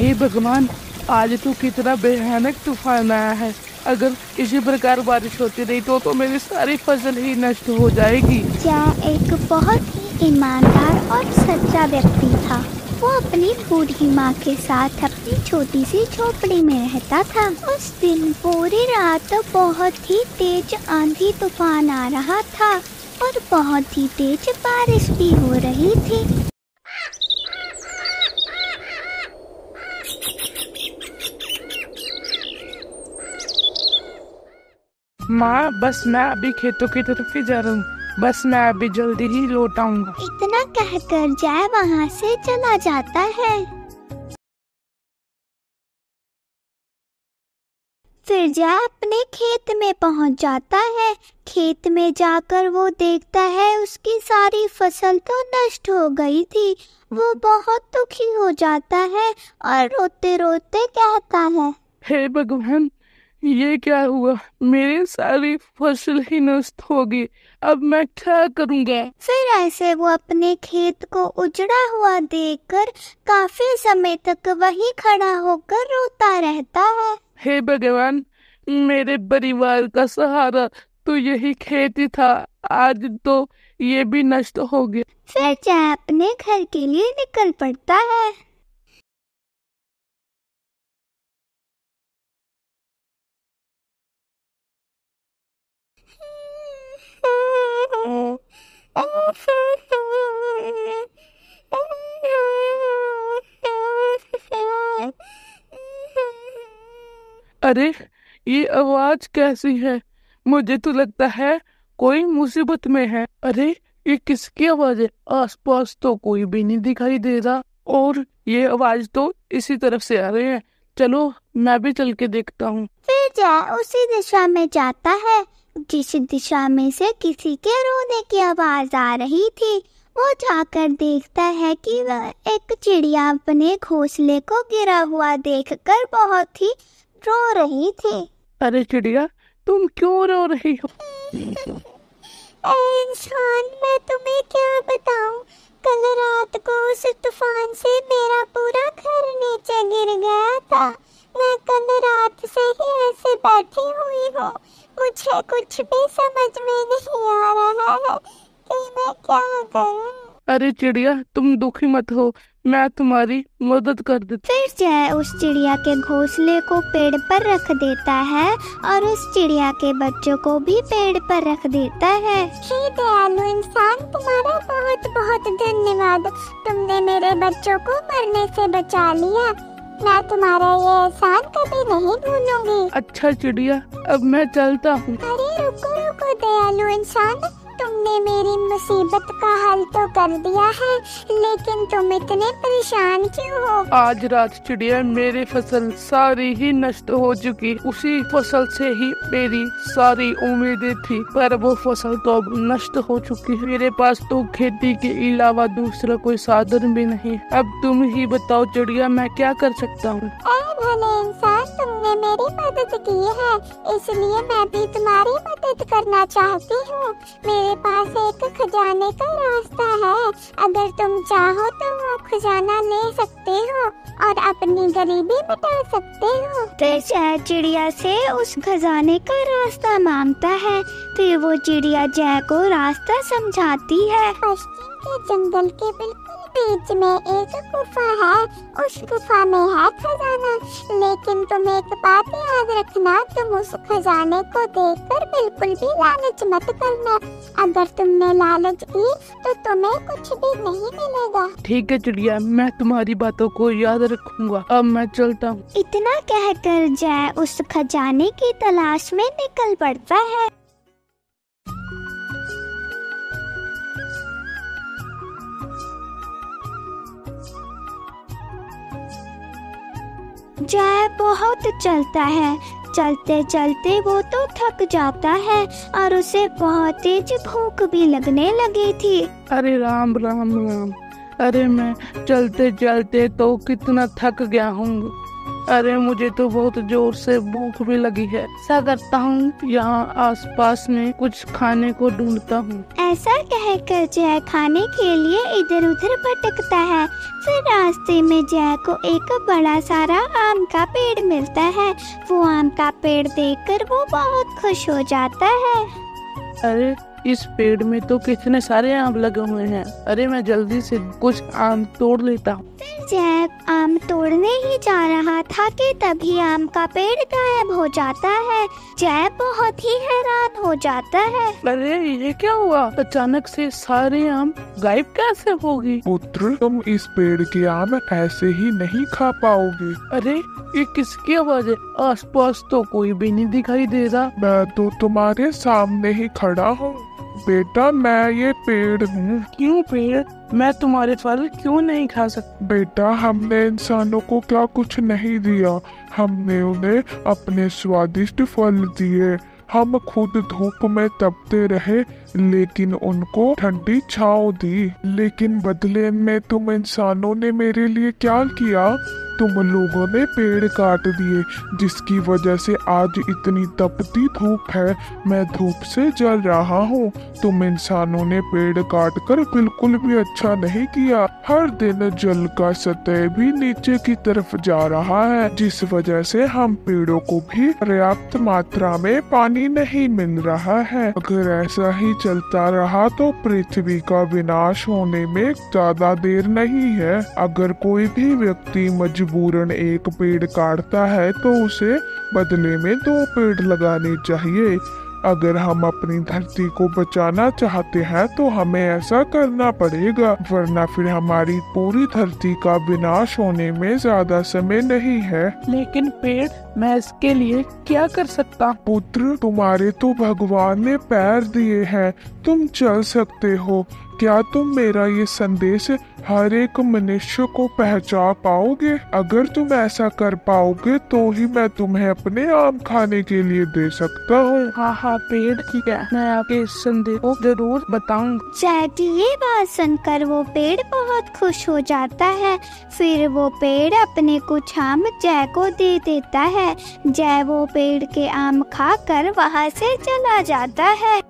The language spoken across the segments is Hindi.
हे भगवान, आज तो कितना भयानक तूफान आया है। अगर इसी प्रकार बारिश होती रही तो मेरी सारी फसल ही नष्ट हो जाएगी। जय एक बहुत ही ईमानदार और सच्चा व्यक्ति था। वो अपनी बूढ़ी माँ के साथ अपनी छोटी सी झोपड़ी में रहता था। उस दिन पूरी रात बहुत ही तेज आंधी तूफान आ रहा था और बहुत ही तेज बारिश भी हो रही थी। माँ, बस मैं अभी खेतों की तरफ ही जा रहा हूँ। बस मैं अभी जल्दी ही लौट आऊंगा। इतना कहकर जय वहाँ से चला जाता है। फिर जय अपने खेत में पहुँच जाता है। खेत में जाकर वो देखता है उसकी सारी फसल तो नष्ट हो गई थी। वो बहुत दुखी हो जाता है और रोते रोते कहता है, हे भगवान, ये क्या हुआ? मेरी सारी फसल ही नष्ट होगी। अब मैं क्या करूँगा? फिर ऐसे वो अपने खेत को उजड़ा हुआ देखकर काफी समय तक वहीं खड़ा होकर रोता रहता है। हे भगवान, मेरे परिवार का सहारा तो यही खेत ही था, आज तो ये भी नष्ट हो गया। फिर जय अपने घर के लिए निकल पड़ता है। अरे, ये आवाज कैसी है? मुझे तो लगता है कोई मुसीबत में है। अरे, ये किसकी आवाज है? आसपास तो कोई भी नहीं दिखाई दे रहा और ये आवाज तो इसी तरफ से आ रही है। चलो, मैं भी चल के देखता हूँ। फिर जय उसी दिशा में जाता है जिस दिशा में से किसी के रोने की आवाज आ रही थी। वो जाकर देखता है कि वह एक चिड़िया अपने घोंसले को गिरा हुआ देखकर बहुत ही रो रही थी। अरे चिड़िया, तुम क्यों रो रही हो? इंसान, मैं तुम्हें क्या बताऊं, कल रात को उस तूफान से मेरा पूरा घर नीचे गिर गया था। मैं कल रात से ही ऐसे बैठी हुई हूँ। मुझे कुछ भी समझ में नहीं आ रहा है कि मैं क्या करूं। अरे चिड़िया, तुम दुखी मत हो, मैं तुम्हारी मदद कर देता। फिर जय उस चिड़िया के घोंसले को पेड़ पर रख देता है और उस चिड़िया के बच्चों को भी पेड़ पर रख देता है। हे दयालु इंसान, तुम्हारा बहुत बहुत धन्यवाद। तुमने मेरे बच्चों को मरने से बचा लिया। मैं तुम्हारा ये एहसान कभी नहीं भूलूंगी। अच्छा चिड़िया, अब मैं चलता हूँ। अरे रुको रुको दयालु इंसान, तुमने मेरी मुसीबत का हल तो कर दिया है, लेकिन तुम इतने परेशान क्यों हो? आज रात चिड़िया, मेरी फसल सारी ही नष्ट हो चुकी। उसी फसल से ही मेरी सारी उम्मीदें थी, पर वो फसल तो अब नष्ट हो चुकी है। मेरे पास तो खेती के अलावा दूसरा कोई साधन भी नहीं। अब तुम ही बताओ चिड़िया, मैं क्या कर सकता हूँ? भले इंसान, तुमने मेरी मदद की है, इसलिए मैं भी तुम्हारी मदद करना चाहती हूँ। मेरे पास एक खजाने का रास्ता है। अगर तुम चाहो तो वो खजाना ले सकते हो और अपनी गरीबी मिटा सकते हो। तो चिड़िया से उस खजाने का रास्ता मांगता है। फिर वो चिड़िया जय को रास्ता समझाती है। पश्चिम के जंगल के बिल्कुल बीच में एक गुफा है। उस गुफा में है खजाना, लेकिन तुम एक बात याद रखना, तुम उस खजाने को देखकर बिल्कुल भी लालच मत करना। अगर तुमने लालच की तो तुम्हें कुछ भी नहीं मिलेगा। ठीक है चिड़िया, मैं तुम्हारी बातों को याद रखूंगा। अब मैं चलता हूँ। इतना कहकर जय उस खजाने की तलाश में निकल पड़ता है। जय बहुत चलता है। चलते चलते वो तो थक जाता है और उसे बहुत तेज भूख भी लगने लगी थी। अरे राम राम राम, अरे मैं चलते चलते तो कितना थक गया हूँ। अरे मुझे तो बहुत जोर से भूख भी लगी है। ऐसा करता हूँ यहाँ आसपास में कुछ खाने को ढूंढता हूँ। ऐसा कहकर जय खाने के लिए इधर उधर भटकता है। फिर रास्ते में जय को एक बड़ा सारा आम का पेड़ मिलता है। वो आम का पेड़ देखकर वो बहुत खुश हो जाता है। अरे इस पेड़ में तो कितने सारे आम लगे हुए हैं। अरे मैं जल्दी से कुछ आम तोड़ लेता हूँ। फिर जय आम तोड़ने ही जा रहा था कि तभी आम का पेड़ गायब हो जाता है। जय बहुत ही हैरान हो जाता है। अरे ये क्या हुआ? अचानक से सारे आम गायब कैसे हो गई? पुत्र, तुम इस पेड़ के आम ऐसे ही नहीं खा पाओगे। अरे ये किसकी आवाज है? आसपास तो कोई भी नहीं दिखाई दे रहा। मैं तो तुम्हारे सामने ही खड़ा हूँ बेटा, मैं ये पेड़ हूँ। क्यों पेड़? मैं तुम्हारे फल क्यों नहीं खा सकता? बेटा, हमने इंसानों को क्या कुछ नहीं दिया, हमने उन्हें अपने स्वादिष्ट फल दिए। हम खुद धूप में तपते रहे लेकिन उनको ठंडी छांव दी। लेकिन बदले में तुम इंसानों ने मेरे लिए क्या किया? तुम लोगों ने पेड़ काट दिए, जिसकी वजह से आज इतनी तपती धूप है। मैं धूप से जल रहा हूँ। तुम इंसानों ने पेड़ काटकर बिल्कुल भी अच्छा नहीं किया। हर दिन जल का सतह भी नीचे की तरफ जा रहा है, जिस वजह से हम पेड़ों को भी पर्याप्त मात्रा में पानी नहीं मिल रहा है। अगर ऐसा ही चलता रहा तो पृथ्वी का विनाश होने में ज्यादा देर नहीं है। अगर कोई भी व्यक्ति मजबूरन एक पेड़ काटता है तो उसे बदले में 2 पेड़ लगाने चाहिए। अगर हम अपनी धरती को बचाना चाहते हैं तो हमें ऐसा करना पड़ेगा, वरना फिर हमारी पूरी धरती का विनाश होने में ज्यादा समय नहीं है। लेकिन पेड़, मैं इसके लिए क्या कर सकता? पुत्र, तुम्हारे तो भगवान ने पैर दिए हैं, तुम चल सकते हो। क्या तुम मेरा ये संदेश हर एक मनुष्य को पहुंचा पाओगे? अगर तुम ऐसा कर पाओगे तो ही मैं तुम्हें अपने आम खाने के लिए दे सकता हूँ। हाँ पेड़, ठीक है, मैं आपके इस संदेश को जरूर बताऊंगा। जय की ये बात सुनकर वो पेड़ बहुत खुश हो जाता है। फिर वो पेड़ अपने कुछ आम जय को दे देता है। जय वो पेड़ के आम खाकर वहाँ से चला जाता है।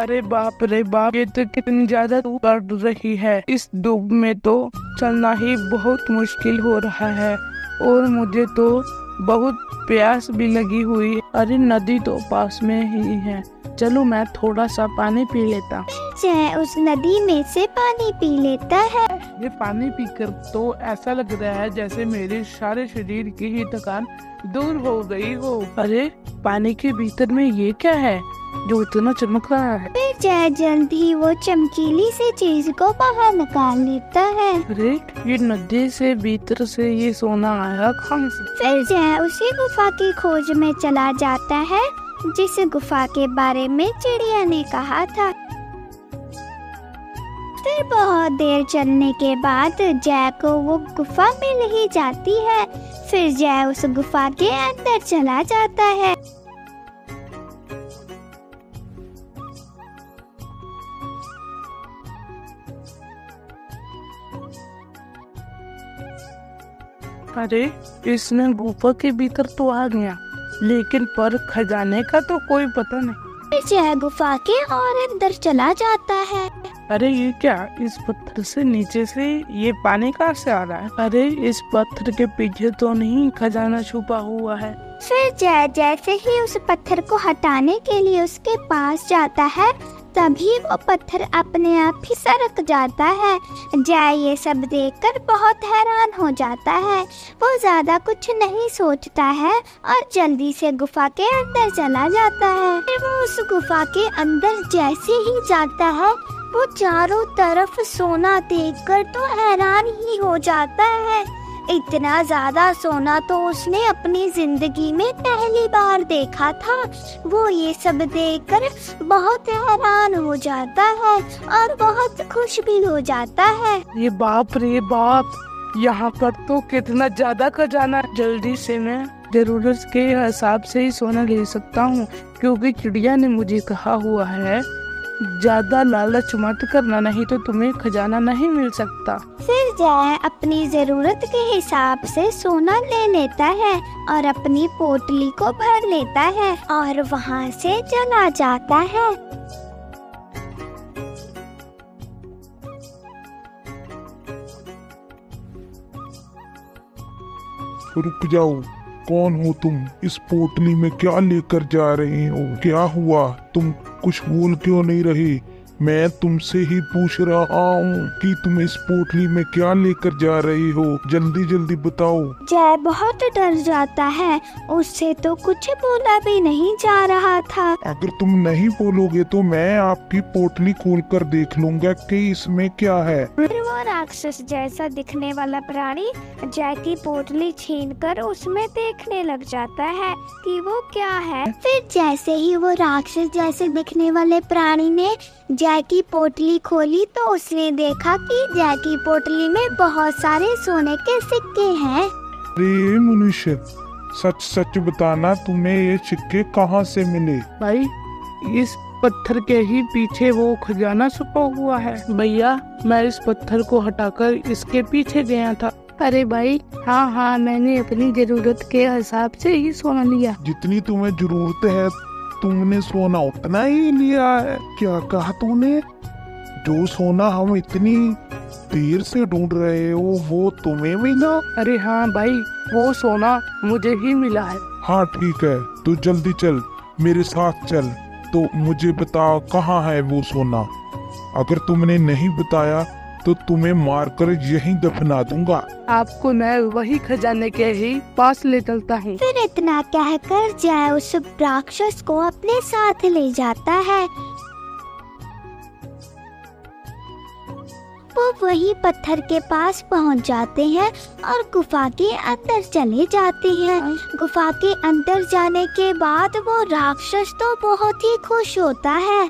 अरे बाप रे बाप, ये तो कितनी ज्यादा धूप पड़ रही है। इस धूप में तो चलना ही बहुत मुश्किल हो रहा है और मुझे तो बहुत प्यास भी लगी हुई है। अरे नदी तो पास में ही है, चलो मैं थोड़ा सा पानी पी लेता। जय उस नदी में से पानी पी लेता है। ये पानी पीकर तो ऐसा लग रहा है जैसे मेरे सारे शरीर की ही थकान दूर हो गई हो। अरे पानी के भीतर में ये क्या है जो इतना चमक रहा है? फिर जय जल्द ही वो चमकीली सी चीज को बाहर निकाल लेता है। अरे ये नदी से भीतर से ये सोना आया कहाँ से? फिर जय उसी गुफा की खोज में चला जाता है जिस गुफा के बारे में चिड़िया ने कहा था। फिर बहुत देर चलने के बाद जय को वो गुफा मिल ही जाती है। फिर जय उस गुफा के अंदर चला जाता है। अरे इसने गुफा के भीतर तो आ गया, लेकिन पर खजाने का तो कोई पता नहीं। फिर जय गुफा के और अंदर चला जाता है। अरे ये क्या, इस पत्थर से नीचे से ये पानी कहाँ से आ रहा है? अरे इस पत्थर के पीछे तो नहीं खजाना छुपा हुआ है। फिर जय जैसे ही उस पत्थर को हटाने के लिए उसके पास जाता है, तभी वो पत्थर अपने आप ही सरक जाता है। जय ये सब देखकर बहुत हैरान हो जाता है। वो ज्यादा कुछ नहीं सोचता है और जल्दी से गुफा के अंदर चला जाता है। फिर वो उस गुफा के अंदर जैसे ही जाता है, वो चारों तरफ सोना देखकर तो हैरान ही हो जाता है। इतना ज्यादा सोना तो उसने अपनी जिंदगी में पहली बार देखा था। वो ये सब देखकर बहुत हैरान हो जाता है और बहुत खुश भी हो जाता है। ये बाप रे बाप, यहाँ पर तो कितना ज्यादा खजाना। जल्दी से मैं जरूरत के हिसाब से ही सोना ले सकता हूँ, क्योंकि चिड़िया ने मुझे कहा हुआ है ज्यादा लालच मत करना, नहीं तो तुम्हें खजाना नहीं मिल सकता। फिर जय अपनी जरूरत के हिसाब से सोना ले लेता है और अपनी पोटली को भर लेता है और वहाँ से चला जाता है। रुक जाओ, कौन हो तुम? इस पोटली में क्या लेकर जा रहे हो? क्या हुआ? तुम कुछ बोल क्यों नहीं रही? मैं तुमसे ही पूछ रहा हूँ कि तुम इस पोटली में क्या लेकर जा रही हो, जल्दी जल्दी बताओ। जय बहुत डर जाता है, उससे तो कुछ बोला भी नहीं जा रहा था। अगर तुम नहीं बोलोगे तो मैं आपकी पोटली खोलकर देख लूंगा कि इसमें क्या है। फिर वो राक्षस जैसा दिखने वाला प्राणी जय की पोटली छीनकर उसमें देखने लग जाता है कि वो क्या है। फिर जैसे ही वो राक्षस जैसे दिखने वाले प्राणी ने जय की पोटली खोली तो उसने देखा कि जय की पोटली में बहुत सारे सोने के सिक्के हैं। अरे मनुष्य, सच सच बताना, तुम्हें ये सिक्के कहाँ से मिले? भाई, इस पत्थर के ही पीछे वो खजाना छुपा हुआ है। भैया, मैं इस पत्थर को हटाकर इसके पीछे गया था। अरे भाई, हाँ, मैंने अपनी जरूरत के हिसाब से ही सोना लिया। जितनी तुम्हें जरूरत है तुमने सोना उतना ही लिया है। क्या कहा तूने? जो सोना हम इतनी देर से ढूंढ रहे हो वो तुम्हें मिला? अरे हाँ भाई, वो सोना मुझे ही मिला है। हाँ ठीक है, तो जल्दी चल, मेरे साथ चल। तो मुझे बता कहाँ है वो सोना। अगर तुमने नहीं बताया तो तुम्हें मारकर यहीं दफना दूंगा। आपको मैं वही खजाने के ही पास ले चलता हूँ। फिर इतना कहकर जय उस राक्षस को अपने साथ ले जाता है। वो वही पत्थर के पास पहुंच जाते हैं और गुफा के अंदर चले जाते हैं। गुफा के अंदर जाने के बाद वो राक्षस तो बहुत ही खुश होता है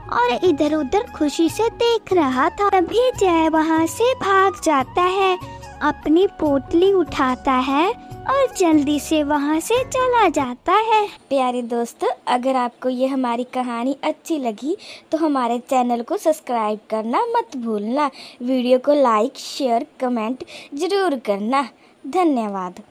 और इधर उधर खुशी से देख रहा था। तभी जय वहाँ से भाग जाता है, अपनी पोटली उठाता है और जल्दी से वहाँ से चला जाता है। प्यारे दोस्तों, अगर आपको ये हमारी कहानी अच्छी लगी तो हमारे चैनल को सब्सक्राइब करना मत भूलना। वीडियो को लाइक, शेयर, कमेंट जरूर करना। धन्यवाद।